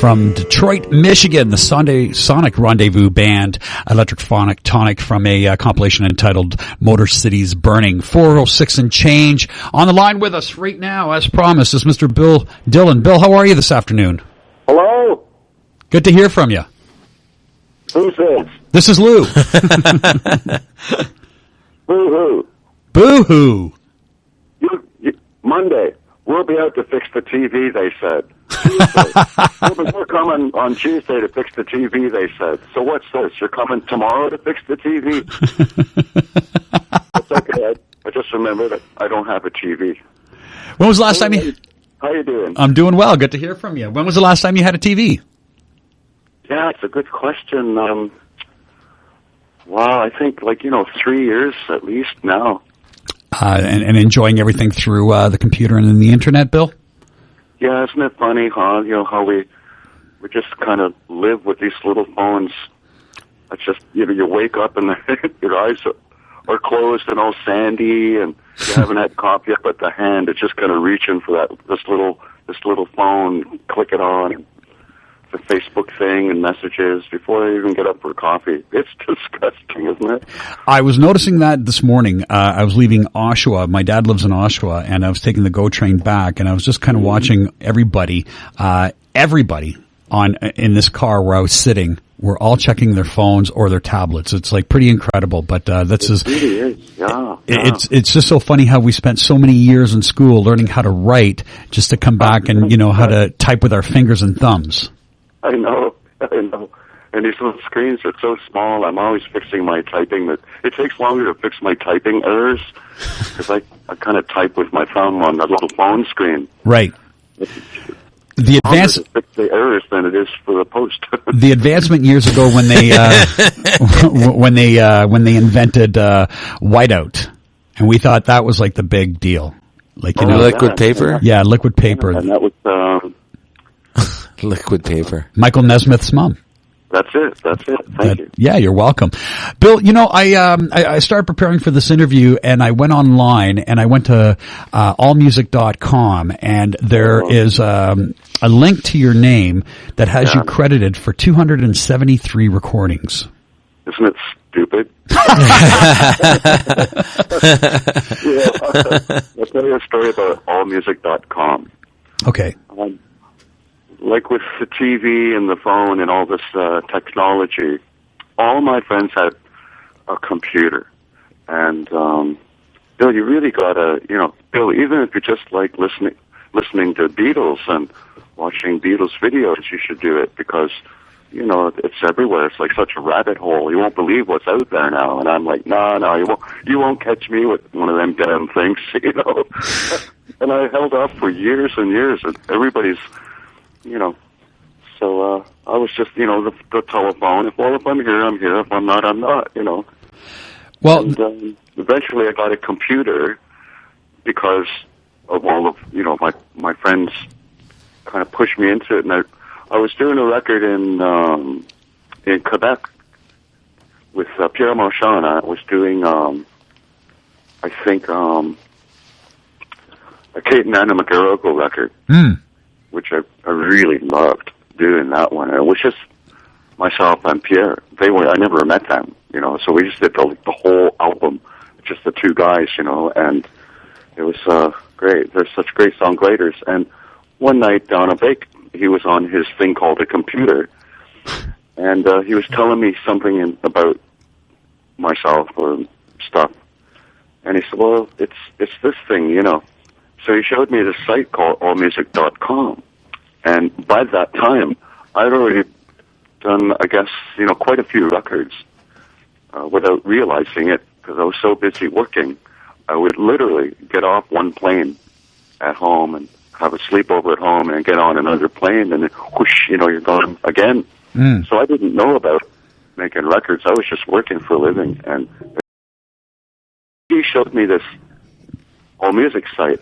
from Detroit, Michigan, the Sunday Sonic Rendezvous Band, Electric Phonic Tonic from a compilation entitled Motor Cities Burning. 406 and change. On the line with us right now, as promised, is Mr. Bill Dillon. Bill, how are you this afternoon? Hello? Good to hear from you. Who's this? This is Lou. Boo-hoo. Boo-hoo. Monday, we'll be out to fix the TV, they said. We're coming on Tuesday to fix the TV, they said. So what's this? You're coming tomorrow to fix the TV? It's okay. I just remembered that I don't have a TV. When was the last time you... How you doing? I'm doing well. Good to hear from you. When was the last time you had a TV? Yeah, it's a good question. Wow, I think 3 years at least now. And enjoying everything through the computer and the internet, Bill? Yeah, isn't it funny, huh? You know, how we just kind of live with these little phones. It's just, you wake up and your eyes are closed and all sandy, and you haven't had coffee yet, but the hand is just kind of reaching for this little phone, click it on, and the Facebook thing and messages before I even get up for coffee. It's disgusting, isn't it? I was noticing that this morning. I was leaving Oshawa. My dad lives in Oshawa, and I was taking the GO train back, and I was just kind of watching everybody in this car where I was sitting were all checking their phones or their tablets. It's like pretty incredible, but that's it really is. Yeah. It's just so funny how we spent so many years in school learning how to write just to come back and how to type with our fingers and thumbs. I know. And these little screens are so small. I'm always fixing my typing. It takes longer to fix my typing errors because I kind of type with my thumb on the little phone screen. Right. The fix the errors than it is for the post. The advancement years ago when they when they invented whiteout, and we thought that was like the big deal. Liquid paper. Yeah, liquid paper. And that was. Liquid paper. Michael Nesmith's mom. That's it. Thank you. Yeah, you're welcome. Bill, I started preparing for this interview and I went online and I went to allmusic.com and there is a link to your name that has you credited for 273 recordings. Isn't it stupid? I'll tell you a story about allmusic.com. Okay. Like with the TV and the phone and all this technology, all my friends had a computer. And, Bill, you really gotta, Bill, even if you just like listening to Beatles and watching Beatles videos, you should do it because, it's everywhere. It's like such a rabbit hole. You won't believe what's out there now. And I'm like, no, you won't catch me with one of them damn things, And I held off for years and years, and everybody's, so I was just, the telephone. If I'm here, I'm here. If I'm not, I'm not, Well, and, eventually I got a computer because of all of, my friends kind of pushed me into it. And I was doing a record in Quebec with Pierre Marchand. I was doing, I think, a Kate and Anna McGarrigle record. Which I really loved doing that one. And it was just myself and Pierre. I never met them, so we just did the whole album, just the two guys, and it was great. They're such great songwriters. And one night down a break, he was on his thing called a computer, and he was telling me something about myself or stuff. And he said, well, it's this thing, So he showed me this site called allmusic.com. And by that time, I'd already done, I guess, quite a few records without realizing it because I was so busy working. I would literally get off one plane at home and have a sleepover at home and get on another plane and then whoosh, you're gone again. So I didn't know about making records. I was just working for a living. And he showed me this AllMusic site.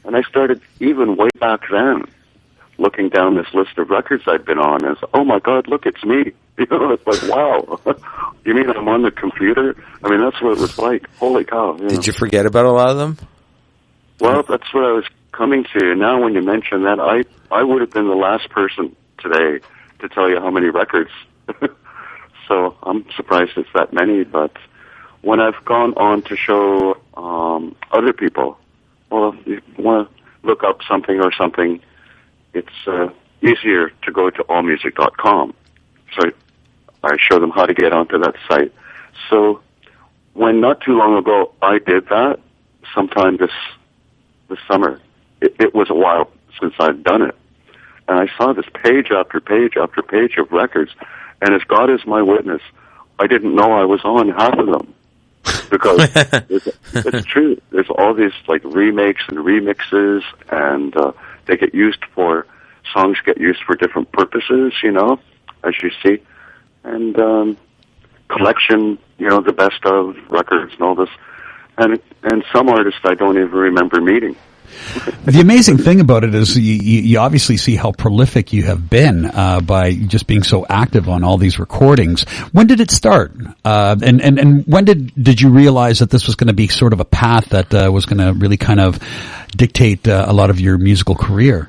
And I started, even way back then, looking down this list of records I'd been on, and oh my God, look, it's me. It's like, wow. You mean I'm on the computer? I mean, that's what it was like. Holy cow. Did you forget about a lot of them? Well, that's what I was coming to. Now when you mention that, I would have been the last person today to tell you how many records. So I'm surprised it's that many, but when I've gone on to show other people, well, if you want to look up something or something, it's easier to go to allmusic.com. So I show them how to get onto that site. So when not too long ago I did that, sometime this summer, it was a while since I'd done it, and I saw this page after page after page of records, and as God is my witness, I didn't know I was on half of them. Because it's true. There's all these like remakes and remixes, and they get used for, songs get used for different purposes, you know, as you see. And collection, you know, the best of records and all this. And some artists I don't even remember meeting. The amazing thing about it is you obviously see how prolific you have been by just being so active on all these recordings. When did it start? And when did you realize that this was going to be sort of a path that was going to really kind of dictate a lot of your musical career?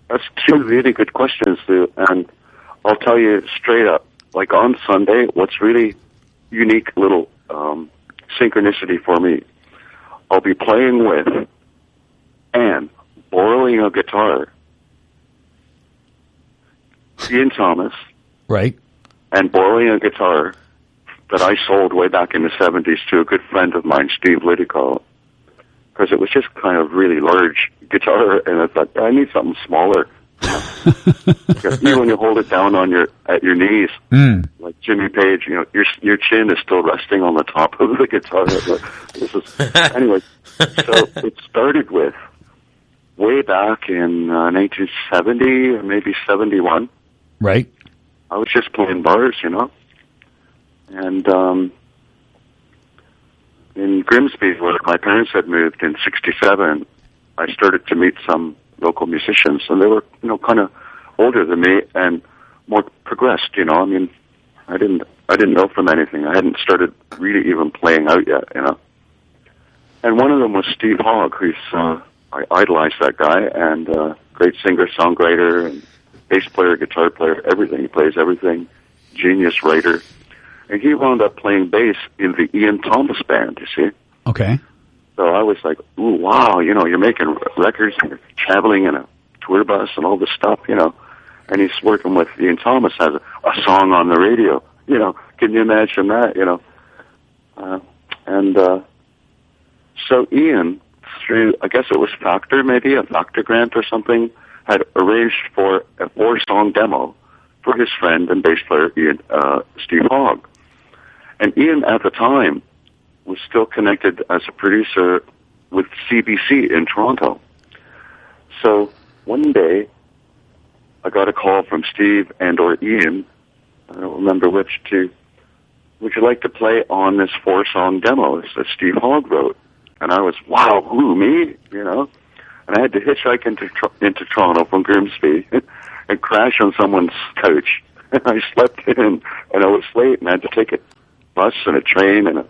That's two really good questions, Lou. And I'll tell you straight up, like on Sunday, what's really unique little synchronicity for me, I'll be playing with and borrowing a guitar, Ian Thomas, right, and borrowing a guitar that I sold way back in the 70s to a good friend of mine, Steve Lidico, because it was just kind of really large guitar, and I thought, I need something smaller. Even when you hold it down on at your knees, like Jimmy Page, you know, your chin is still resting on the top of the guitar. Anyway, so it started with, way back in 1970 or maybe 71. Right. I was just playing bars, you know. And in Grimsby, where my parents had moved in 67, I started to meet some local musicians, and they were, you know, kind of older than me and more progressed, you know. I mean, I didn't know from anything. I hadn't started really even playing out yet, you know. And one of them was Steve Hogg, who's I idolized that guy, and great singer, songwriter, and bass player, guitar player, everything. He plays everything. Genius writer. And he wound up playing bass in the Ian Thomas band, you see. Okay. So I was like, ooh, wow, you know, you're making records, and you're traveling in a tour bus and all this stuff, you know. And he's working with Ian Thomas, has a song on the radio, you know. Can you imagine that, you know? So Ian, through, I guess it was Factor, maybe, a Factor grant or something, had arranged for a 4-song demo for his friend and bass player, Steve Hogg. And Ian, at the time, was still connected as a producer with CBC in Toronto. So one day, I got a call from Steve and or Ian, I don't remember which, would you like to play on this 4-song demo that Steve Hogg wrote? And I was, wow, who, me? You know? And I had to hitchhike into Toronto from Grimsby and crash on someone's couch. And I slept in, and I was late, and I had to take a bus and a train and a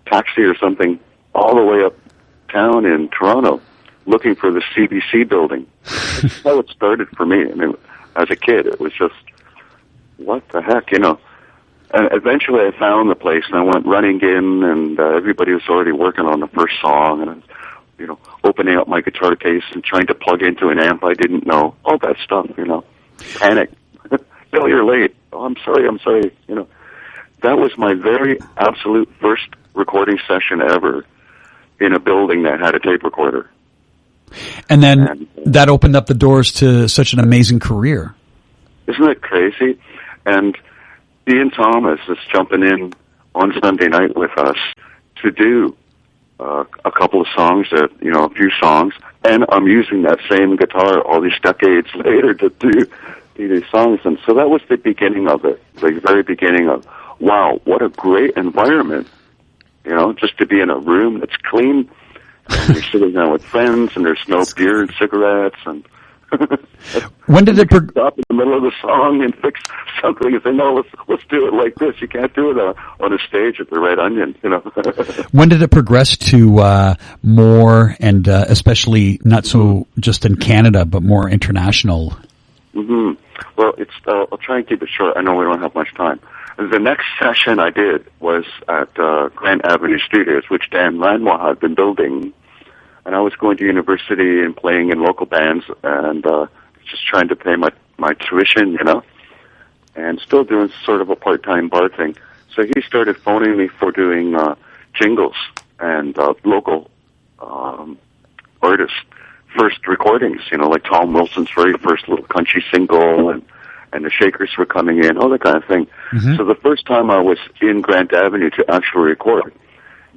taxi or something all the way uptown in Toronto looking for the CBC building. That's how it started for me. I mean, as a kid, it was just, what the heck, you know? And eventually I found the place, and I went running in, and everybody was already working on the first song, and I was, you know, opening up my guitar case and trying to plug into an amp I didn't know, all that stuff, you know. Panic. Bill, you're late. Oh, I'm sorry, you know. That was my very absolute first recording session ever in a building that had a tape recorder. And then that opened up the doors to such an amazing career. Isn't it crazy? And Ian Thomas is jumping in on Sunday night with us to do a couple of songs, a few songs, and I'm using that same guitar all these decades later to do these songs. And so that was the beginning of it, the very beginning of, wow, what a great environment, you know, just to be in a room that's clean, and you're sitting down with friends, and there's no beer and cigarettes, and when did it stop in the middle of the song and fix something and say, no, let's do it like this. You can't do it on a stage at the Red Onion, you know. When did it progress to more, and especially not so just in Canada, but more international? Mm-hmm. Well, I'll try and keep it short. I know we don't have much time. The next session I did was at Grant Avenue Studios, which Dan Lanois had been building. And I was going to university and playing in local bands and just trying to pay my tuition, and still doing sort of a part-time bar thing. So he started phoning me for doing jingles and local artists' first recordings, like Tom Wilson's very first little country single, and the Shakers were coming in, all that kind of thing. Mm-hmm. So the first time I was in Grant Avenue to actually record,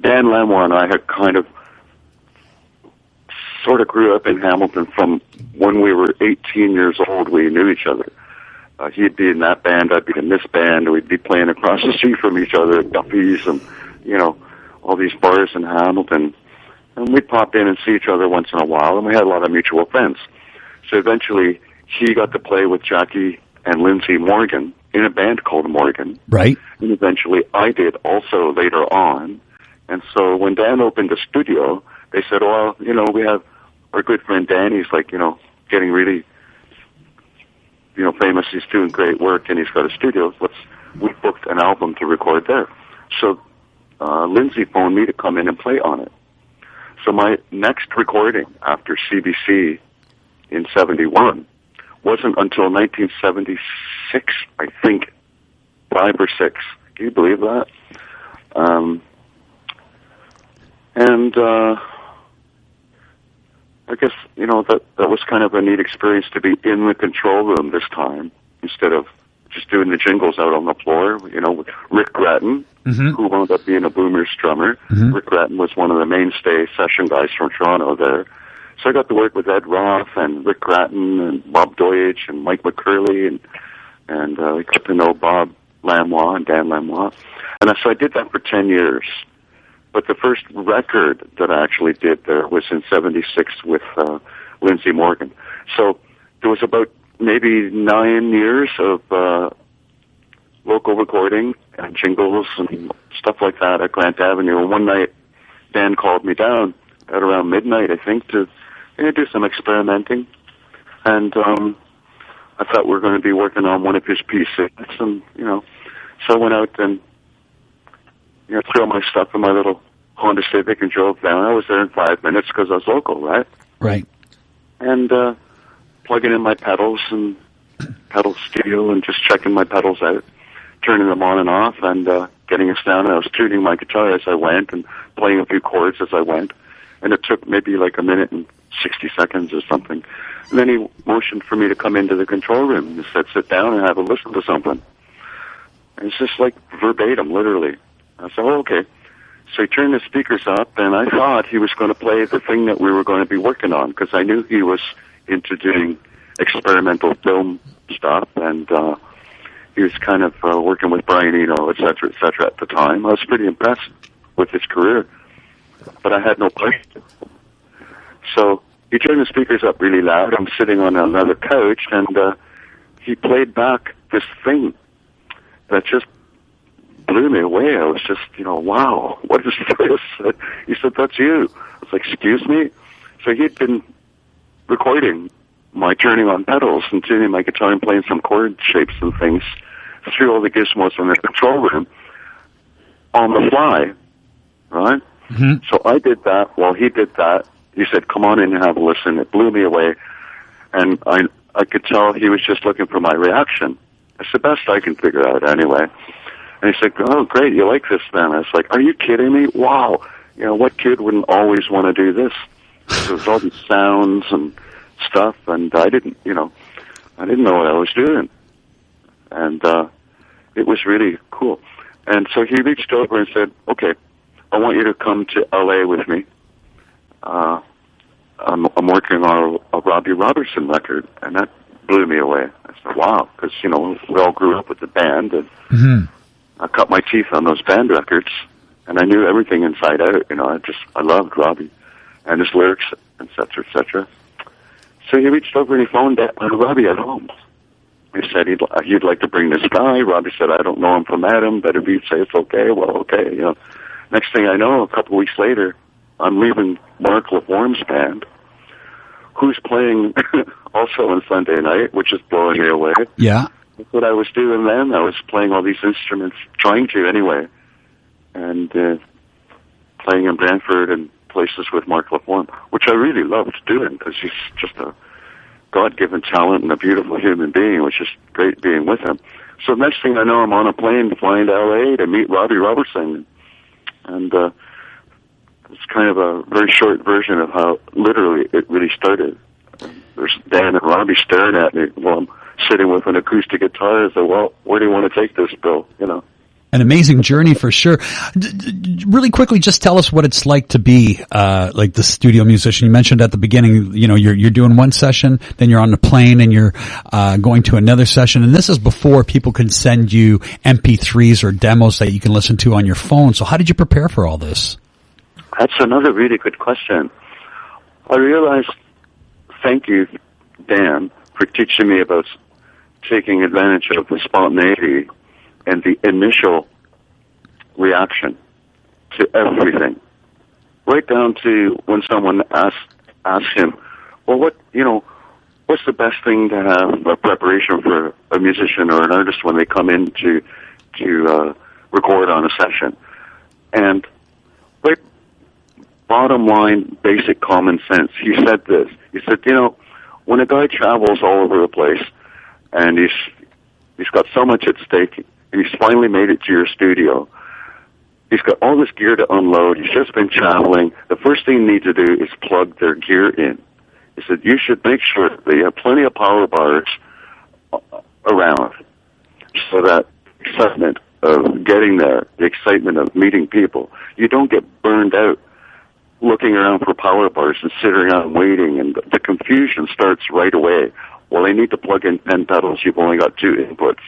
Dan Lanois and I had kind of sort of grew up in Hamilton from when we were 18 years old. We knew each other. He'd be in that band, I'd be in this band, and we'd be playing across the street from each other at Duffy's and, all these bars in Hamilton. And we'd pop in and see each other once in a while, and we had a lot of mutual friends. So eventually, he got to play with Jackie and Lindsay Morgan in a band called Morgan. Right. And eventually, I did also later on. And so when Dan opened the studio, they said, well, we have our good friend Danny's getting really, famous. He's doing great work, and he's got a studio. We booked an album to record there. So Lindsay phoned me to come in and play on it. So my next recording after CBC in 71 wasn't until 1976, I think, 5 or 6. Can you believe that? I guess, that was kind of a neat experience to be in the control room this time instead of just doing the jingles out on the floor, with Rick Gratton, mm-hmm. who wound up being a Boomers drummer. Mm-hmm. Rick Gratton was one of the mainstay session guys from Toronto there. So I got to work with Ed Roth and Rick Gratton and Bob Doyage and Mike McCurley, and I got to know Bob Lanois and Dan Lanois. And so I did that for 10 years. But the first record that I actually did there was in 76 with Lindsay Morgan. So there was about maybe 9 years of local recording and jingles and stuff like that at Grant Avenue. And one night, Dan called me down at around midnight, I think, to do some experimenting. And I thought we were going to be working on one of his pieces. And, so I went out and threw my stuff in my little Honda Civic and drove down. I was there in 5 minutes because I was local, right? Right. And plugging in my pedals and pedal steel and just checking my pedals out, turning them on and off, and getting us down. And I was tuning my guitar as I went and playing a few chords as I went. And it took maybe like a minute and 60 seconds or something. And then he motioned for me to come into the control room and said, sit down and have a listen to something. And it's just like verbatim, literally. I said, oh, okay. So he turned the speakers up, and I thought he was going to play the thing that we were going to be working on, because I knew he was into doing experimental film stuff, and he was kind of working with Brian Eno, et cetera, at the time. I was pretty impressed with his career, but I had no place. So he turned the speakers up really loud. I'm sitting on another couch, and he played back this thing that just blew me away. I was just, wow, what is this? He said, that's you. I was like, excuse me? So he'd been recording my turning on pedals and tuning my guitar and playing some chord shapes and things through all the gizmos from the control room on the fly, right? Mm-hmm. So I did that while he did that. He said, come on in and have a listen. It blew me away. And I could tell he was just looking for my reaction. It's the best I can figure out anyway. And he said, oh, great, you like this then? I was like, are you kidding me? Wow. What kid wouldn't always want to do this? There was all these sounds and stuff, and I didn't know what I was doing. And it was really cool. And so he reached over and said, okay, I want you to come to L.A. with me. I'm working on a Robbie Robertson record, and that blew me away. I said, wow, because, we all grew up with the band, and mm-hmm. I cut my teeth on those band records, and I knew everything inside out. I loved Robbie and his lyrics, et cetera, et cetera. So he reached over and he phoned Robbie at home. He said he'd like to bring this guy. Robbie said, I don't know him from Adam. Better be say it's okay. Well, okay. Next thing I know, a couple of weeks later, I'm leaving Mark LaForme's band, who's playing also on Sunday night, which is blowing me away. Yeah. That's what I was doing then. I was playing all these instruments, trying to anyway, and playing in Brantford and places with Mark LaForme, which I really loved doing because he's just a God-given talent and a beautiful human being. It was just great being with him. So next thing I know, I'm on a plane flying to L.A. to meet Robbie Robertson. And it's kind of a very short version of how literally it really started. There's Dan and Robbie staring at me while I'm sitting with an acoustic guitar. I said, well, where do you want to take this, Bill? You know. An amazing journey for sure. Really quickly, just tell us what it's like to be like the studio musician. You mentioned at the beginning, you know, you're doing one session, then you're on the plane and you're going to another session. And this is before people can send you MP3s or demos that you can listen to on your phone. So how did you prepare for all this? That's another really good question. I realized, thank you, Dan, for teaching me about taking advantage of the spontaneity and the initial reaction to everything, right down to when someone asks him, well, what's the best thing to have a preparation for a musician or an artist when they come in to record on a session? And right, bottom line, basic common sense, he said this. He said, when a guy travels all over the place and he's got so much at stake, and he's finally made it to your studio, he's got all this gear to unload, he's just been traveling, the first thing you need to do is plug their gear in. He said, you should make sure that you have plenty of power bars around so that excitement of getting there, the excitement of meeting people, you don't get burned out looking around for power bars and sitting around waiting, and the confusion starts right away. Well, they need to plug in 10 pedals, you've only got 2 inputs,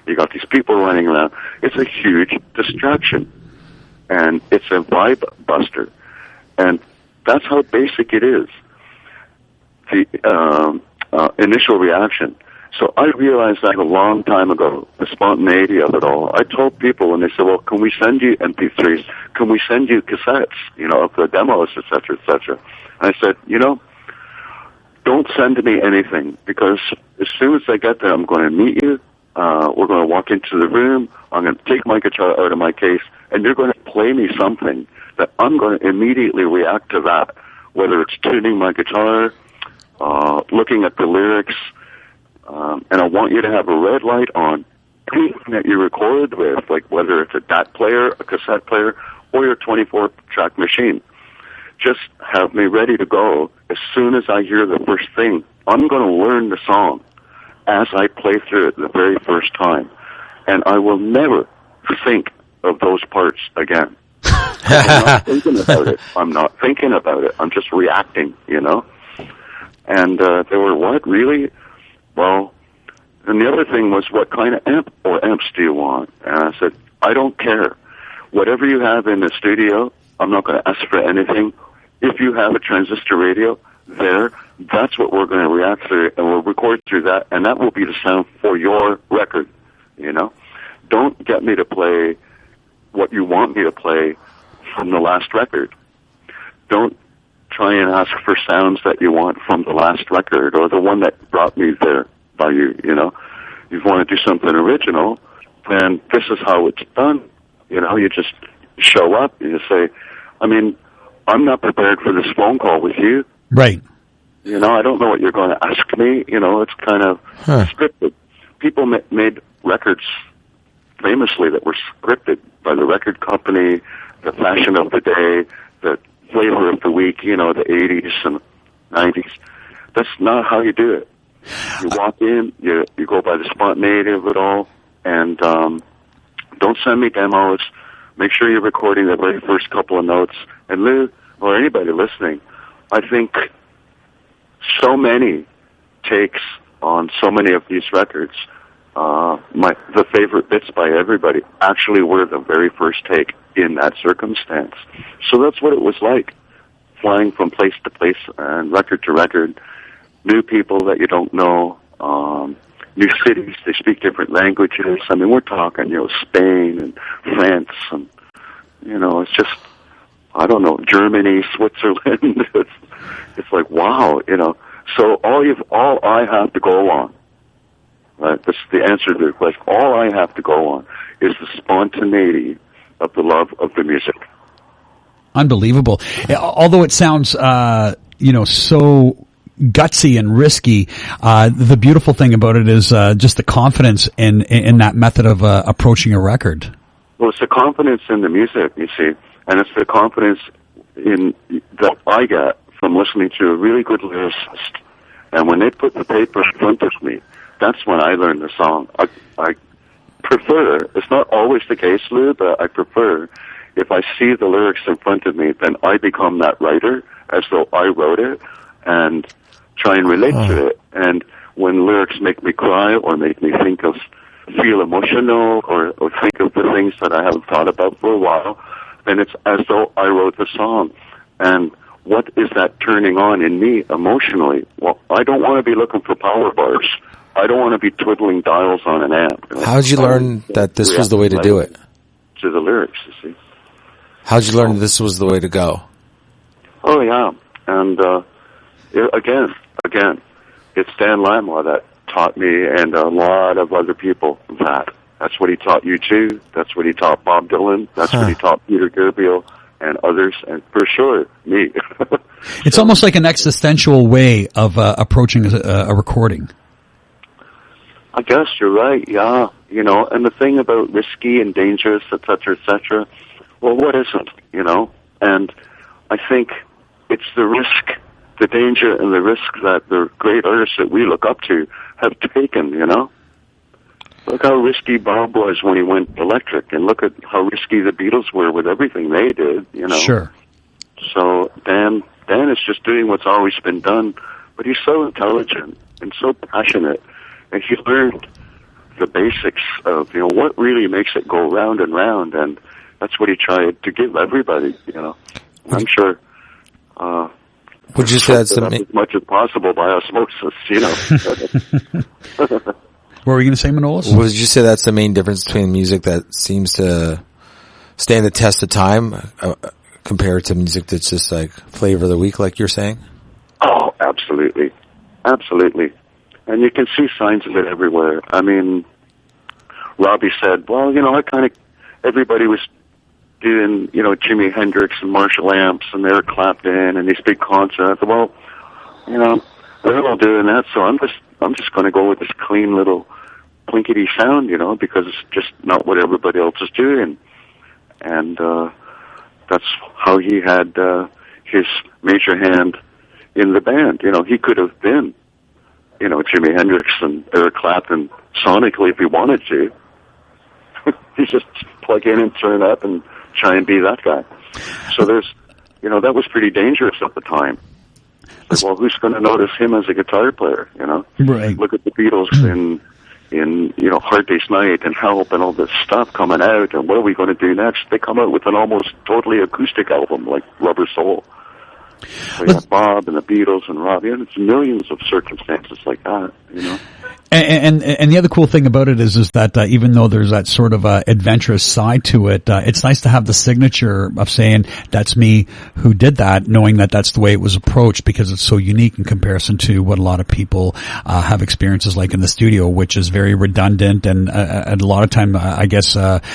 You got these people running around. It's a huge distraction, and it's a vibe buster, and that's how basic it is. The initial reaction. So I realized that a long time ago, the spontaneity of it all. I told people when they said, well, can we send you MP3s? Can we send you cassettes, of the demos, et cetera, et cetera? And I said, don't send me anything, because as soon as I get there, I'm going to meet you. We're going to walk into the room. I'm going to take my guitar out of my case, and you're going to play me something that I'm going to immediately react to that, whether it's tuning my guitar, looking at the lyrics, and I want you to have a red light on anything that you record with, like whether it's a DAT player, a cassette player, or your 24-track machine. Just have me ready to go as soon as I hear the first thing. I'm going to learn the song as I play through it the very first time. And I will never think of those parts again. I'm not thinking about it. I'm just reacting, And they were, what, really? Well, and the other thing was, what kind of amp or amps do you want? And I said, I don't care. Whatever you have in the studio, I'm not going to ask for anything. If you have a transistor radio there, that's what we're going to react to, and we'll record through that, and that will be the sound for your record, Don't get me to play what you want me to play from the last record. Don't try and ask for sounds that you want from the last record or the one that brought me there by you, You want to do something original, then this is how it's done. You just show up, you just say, I'm not prepared for this phone call with you. Right. I don't know what you're going to ask me. It's kind of scripted. People made records famously that were scripted by the record company, the fashion of the day, the flavor of the week, the 80s and 90s. That's not how you do it. You walk in, you go by the spontaneity of it all, and don't send me demos. Make sure you're recording the very first couple of notes. And Lou, or anybody listening, I think so many takes on so many of these records, the favorite bits by everybody actually were the very first take in that circumstance. So that's what it was like, flying from place to place and record to record, new people that you don't know, new cities, they speak different languages. We're talking, Spain and France, and, it's just I don't know, Germany, Switzerland. It's like, wow, you know. So all I have to go on, right? That's the answer to the question. All I have to go on is the spontaneity of the love of the music. Unbelievable. Although it sounds, so gutsy and risky, the beautiful thing about it is just the confidence in that method of approaching a record. Well, it's the confidence in the music, you see, and it's the confidence that I get from listening to a really good lyricist. And when they put the paper in front of me, that's when I learn the song. I prefer, it's not always the case, Lou, but I prefer, if I see the lyrics in front of me, then I become that writer as though I wrote it and try and relate to it. And when lyrics make me cry or make me feel emotional or think of the things that I haven't thought about for a while, then it's as though I wrote the song. And what is that turning on in me emotionally? Well, I don't want to be looking for power bars. I don't want to be twiddling dials on an amp. How did you learn that this was the way to do it? To the lyrics, you see. How did you learn this was the way to go? Oh, yeah. And again, it's Dan Lamla that taught me and a lot of other people that. That's what he taught you too. That's what he taught Bob Dylan. That's what he taught Peter Gabriel and others, and for sure, me. It's almost like an existential way of approaching a recording. I guess you're right, yeah. You know, and the thing about risky and dangerous, et cetera, well, what isn't, you know? And I think it's the risk, the danger and the risk that the great artists that we look up to have taken, you know? Look how risky Barb was when he went electric, and look at how risky the Beatles were with everything they did, you know? Sure. So Dan is just doing what's always been done, but he's so intelligent and so passionate, and he learned the basics of, you know, what really makes it go round and round, and that's what he tried to give everybody, you know. I'm sure. Would you say that's as much as possible by osmosis, you know. What were you going to say, Manolis? Would you say that's the main difference between music that seems to stand the test of time compared to music that's just like flavor of the week, like you're saying? Oh, absolutely. Absolutely. And you can see signs of it everywhere. I mean, Robbie said, well, you know, everybody was doing, you know, Jimi Hendrix and Marshall amps and Eric Clapton and these big concerts. Well, you know, they're all doing that, so I'm just going to go with this clean little plinkety sound, you know, because it's just not what everybody else is doing. And that's how he had his major hand in the band. You know, he could have been, you know, Jimi Hendrix and Eric Clapton sonically if he wanted to. He just plug in and turn up and try and be that guy. So there's, you know, that was pretty dangerous at the time. Like, well, who's going to notice him as a guitar player, you know? Right. Look at the Beatles in you know, Hard Day's Night and Help and all this stuff coming out, and what are we going to do next? They come out with an almost totally acoustic album like Rubber Soul. So you have Bob and the Beatles and Robbie, and it's millions of circumstances like that, you know? And the other cool thing about it is that even though there's that sort of adventurous side to it, it's nice to have the signature of saying that's me who did that, knowing that that's the way it was approached, because it's so unique in comparison to what a lot of people have experiences like in the studio, which is very redundant and a lot of time, I guess,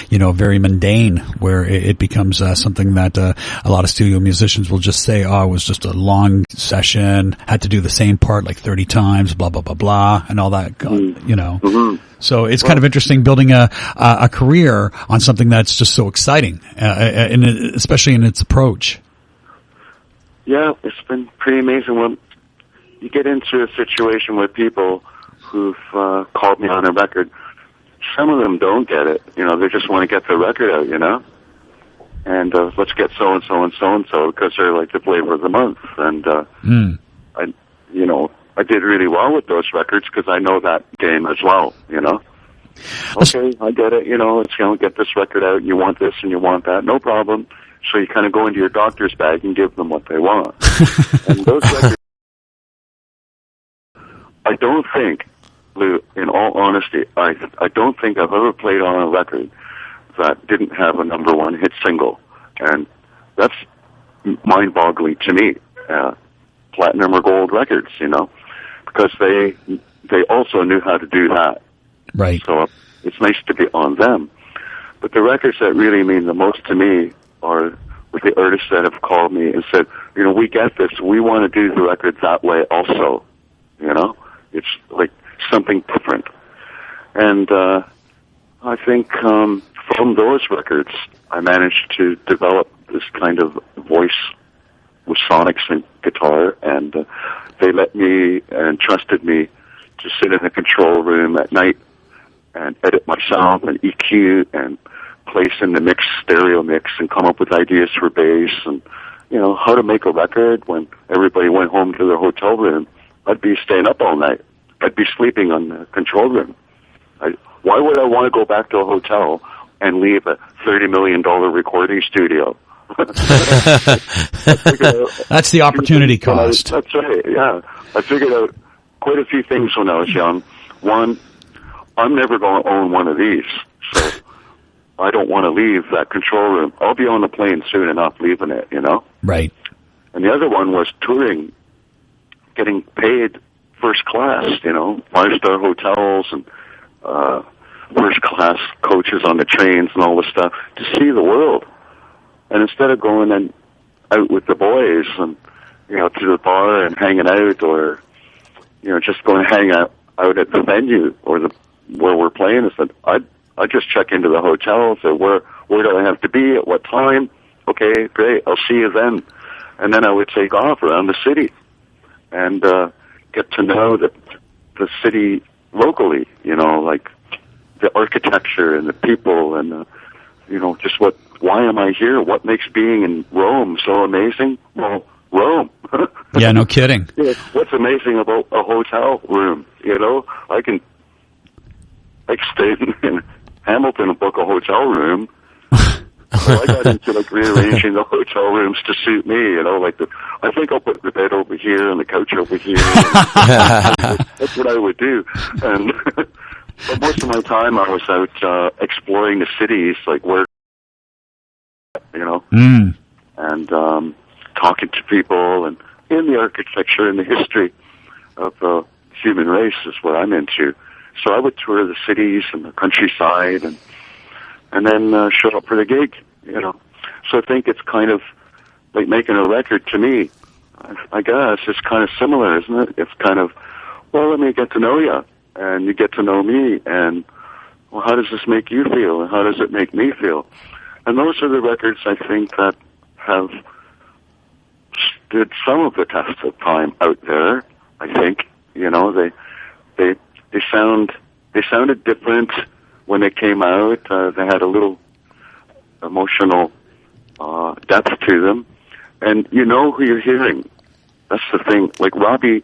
you know, very mundane, where it becomes something that a lot of studio musicians will just say, oh, it was just a long session, had to do the same part like 30 times, blah, blah, blah, blah, and all that. You know, so it's kind of interesting building a career on something that's just so exciting, especially in its approach. Yeah, it's been pretty amazing. When you get into a situation with people who've called me on a record, some of them don't get it. You know, they just want to get the record out, you know, and let's get so-and-so and so-and-so because they're like the flavor of the month. And I did really well with those records because I know that game as well, you know. Okay, I get it, you know, it's, you know, get this record out, and you want this and you want that, no problem. So you kind of go into your doctor's bag and give them what they want. And those records, I don't think, Lou, in all honesty, I don't think I've ever played on a record that didn't have a number one hit single. And that's mind-boggling to me. Platinum or gold records, because they also knew how to do that. Right. So it's nice to be on them. But the records that really mean the most to me are with the artists that have called me and said, we get this. We want to do the record that way also. It's like something different. And I think from those records, I managed to develop this kind of voice with sonics and guitar, and they let me and trusted me to sit in the control room at night and edit myself and EQ and place in the mix, stereo mix, and come up with ideas for bass and, how to make a record when everybody went home to their hotel room. I'd be staying up all night. I'd be sleeping on the control room. Why would I want to go back to a hotel and leave a $30 million recording studio? That's the opportunity cost. That's right, yeah. I figured out quite a few things when I was young. One, I'm never going to own one of these, so I don't want to leave that control room. I'll be on the plane soon enough leaving it, Right. And the other one was touring, getting paid first class, 5-star hotels and first class coaches on the trains and all this stuff to see the world. And instead of going and out with the boys and, to the bar and hanging out or, just going to hang out at the venue or where we're playing, I'd just check into the hotel, say, where do I have to be, at what time? Okay, great, I'll see you then. And then I would take off around the city and get to know the city locally, like the architecture and the people and, just why am I here? What makes being in Rome so amazing? Well, Rome. Yeah, no kidding. What's amazing about a hotel room? I can stay in Hamilton and book a hotel room. So I got into rearranging the hotel rooms to suit me. I think I'll put the bed over here and the couch over here. That's what I would do. And but most of my time I was out exploring the cities, where. And talking to people and in the architecture and the history of the human race is what I'm into. So I would tour the cities and the countryside and then show up for the gig, So I think it's kind of like making a record to me. I guess it's kind of similar, isn't it? It's kind of, let me get to know you and you get to know me and, how does this make you feel and how does it make me feel? And those are the records, I think, that have stood some of the test of time out there. I think, they sounded different when they came out. They had a little emotional depth to them, and you know who you're hearing. That's the thing. Like Robbie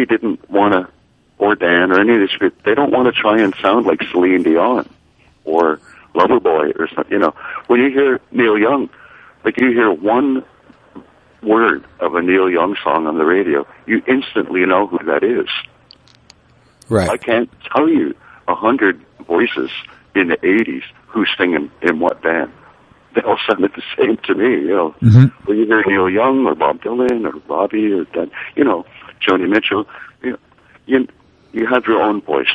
didn't want to, or Dan, or any of these people. They don't want to try and sound like Celine Dion or Loverboy or something. When you hear Neil Young, you hear one word of a Neil Young song on the radio, you instantly know who that is. Right. I can't tell you 100 voices in the 80s who's singing in what band. They all sounded the same to me, Mm-hmm. When you hear Neil Young or Bob Dylan or Robbie or Dan, Joni Mitchell, you have your own voice.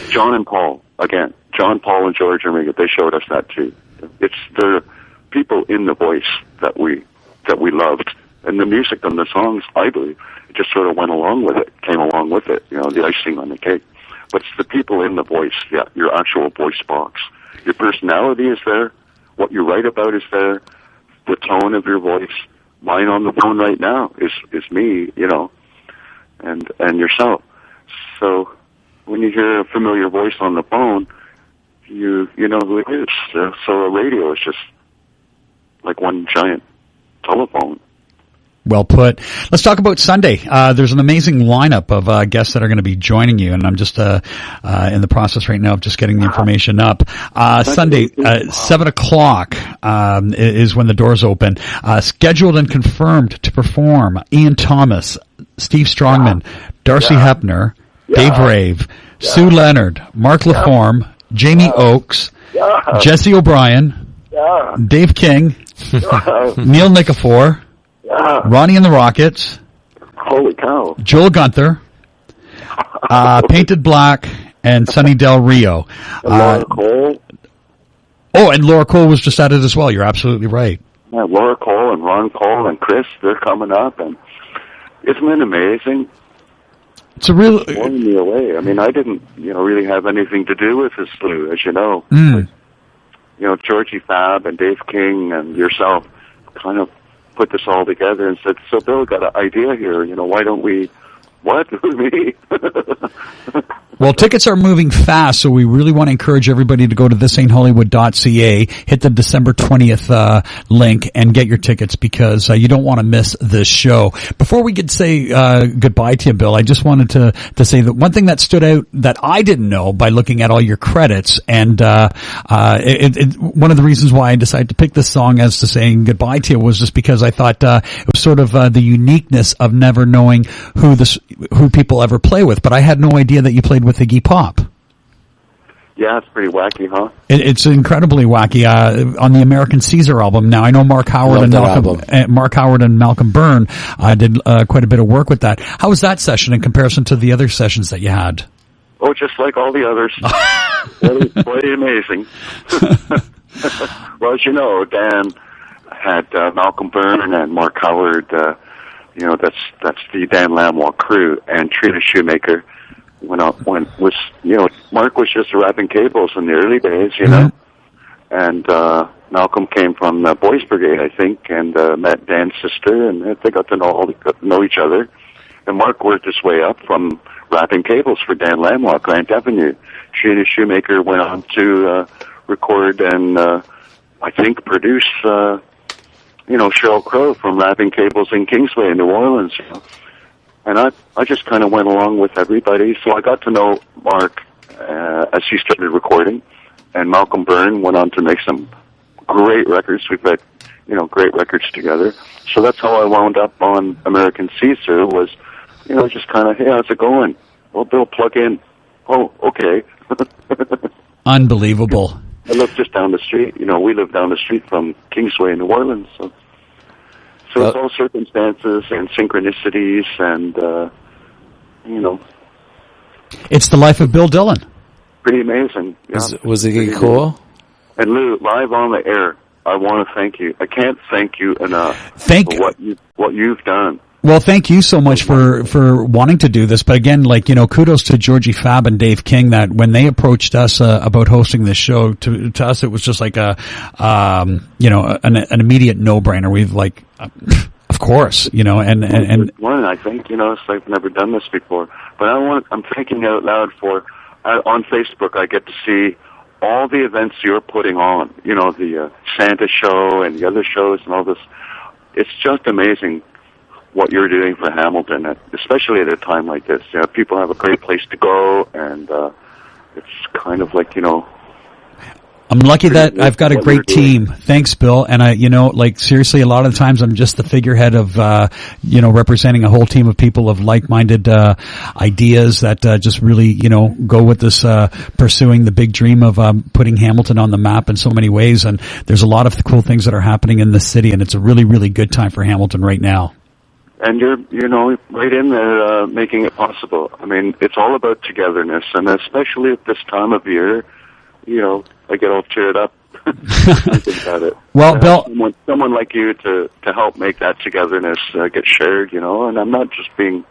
John and Paul, again, John, Paul, and George Omega, they showed us that too. It's the people in the voice that we loved. And the music and the songs, I believe, it just sort of went along with it, came along with it, the icing on the cake. But it's the people in the voice, your actual voice box. Your personality is there. What you write about is there. The tone of your voice. Mine on the phone right now is me, and yourself. So when you hear a familiar voice on the phone, you know who it is. So a radio is just like one giant telephone. Well put. Let's talk about Sunday. There's an amazing lineup of guests that are going to be joining you, and I'm just in the process right now of just getting the information up. Sunday, 7 o'clock is when the doors open. Scheduled and confirmed to perform Ian Thomas, Steve Strongman, Darcy Hepner, Dave Rave, Sue Leonard, Mark LaForme, Jamie Oakes, Jesse O'Brien, Dave King, Neil Nikifor, Ronnie and the Rockets, holy cow, Joel Gunther, Painted Black, and Sonny Del Rio. Laura Cole. Oh, and Laura Cole was just at it as well. You're absolutely right. Yeah, Laura Cole and Ron Cole and Chris, they're coming up, and isn't it amazing? It's a real blowing me away. I mean, I didn't, really have anything to do with this slew, as you know. Like, Georgie Fab and Dave King and yourself kind of put this all together and said, "So Bill, got an idea here. Why don't we?" What? Me? Well, tickets are moving fast, so we really want to encourage everybody to go to thisainthollywood.ca, hit the December 20th link, and get your tickets because you don't want to miss this show. Before we could say goodbye to you, Bill, I just wanted to say that one thing that stood out that I didn't know by looking at all your credits, and one of the reasons why I decided to pick this song as to saying goodbye to you was just because I thought it was sort of the uniqueness of never knowing who people ever play with. But I had no idea that you played with Iggy Pop. Yeah, it's pretty wacky, huh? It's incredibly wacky. On the American Caesar album. Now I know Mark Howard and Malcolm Byrne did quite a bit of work with that. How was that session in comparison to the other sessions that you had? Oh, just like all the others. Quite amazing. Well, as you know, Dan had Malcolm Byrne and Mark Howard. That's the Dan Lamwalk crew, and Trina Shoemaker Mark was just rapping cables in the early days, and Malcolm came from Boys Brigade, I think, and met Dan's sister, and they got to know each other. And Mark worked his way up from rapping cables for Dan Lamwalk, Grant Avenue. Trina Shoemaker went on to record and I think produce Sheryl Crow from Rapping Cables in Kingsway in New Orleans. And I just kind of went along with everybody. So I got to know Mark as he started recording, and Malcolm Byrne went on to make some great records. We've had, great records together. So that's how I wound up on American Caesar was, just kind of, hey, how's it going? Well, Bill, plug in. Oh, okay. Unbelievable. I live just down the street. We live down the street from Kingsway in New Orleans. So it's all circumstances and synchronicities and, It's the life of Bill Dillon. Pretty amazing. Yeah. Was it cool? And Lou, live on the air, I want to thank you. I can't thank you enough for what you've done. Well, thank you so much for wanting to do this. But again, kudos to Georgie Fab and Dave King that when they approached us about hosting this show, to us it was just like an immediate no-brainer. We've of course, and one, I think, it's like I've never done this before. But I'm thinking out loud on Facebook, I get to see all the events you're putting on, the Santa show and the other shows and all this. It's just amazing what you're doing for Hamilton, especially at a time like this. People have a great place to go, and it's kind of like, I'm lucky that I've got a great team. Thanks, Bill. And seriously, a lot of the times I'm just the figurehead of, representing a whole team of people of like-minded, ideas that, just really, go with this, pursuing the big dream of, putting Hamilton on the map in so many ways. And there's a lot of cool things that are happening in this city, and it's a really, really good time for Hamilton right now. And you're, right in there, making it possible. I mean, it's all about togetherness, and especially at this time of year, I get all cheered up thinking about it. Well, Bill, someone like you to help make that togetherness get shared, and I'm not just being,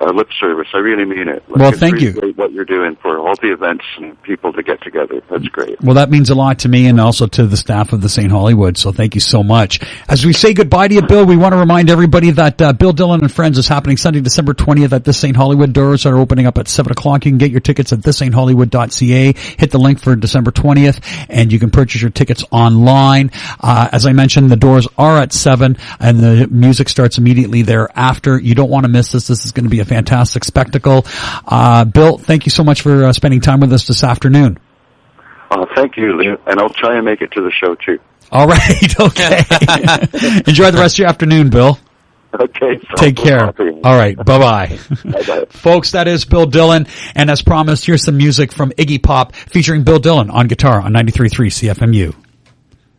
lip service. I really mean it. Well, thank you. Great what you're doing for all the events and people to get together. That's great. Well, that means a lot to me and also to the staff of the St. Hollywood. So thank you so much. As we say goodbye to you, Bill, we want to remind everybody that Bill Dillon and Friends is happening Sunday, December 20th at the St. Hollywood. Doors are opening up at 7 o'clock. You can get your tickets at thisainthollywood.ca. Hit the link for December 20th, and you can purchase your tickets online. As I mentioned, the doors are at 7, and the music starts immediately thereafter. You don't want to miss this. This is going to be a fantastic spectacle. Bill, thank you so much for spending time with us this afternoon. Thank you, Lou, and I'll try and make it to the show too. All right, okay. Enjoy the rest of your afternoon, Bill. Okay. Take care. All right, bye-bye. Bye-bye. Folks, that is Bill Dillon, and as promised, here's some music from Iggy Pop featuring Bill Dillon on guitar on 93.3 CFMU.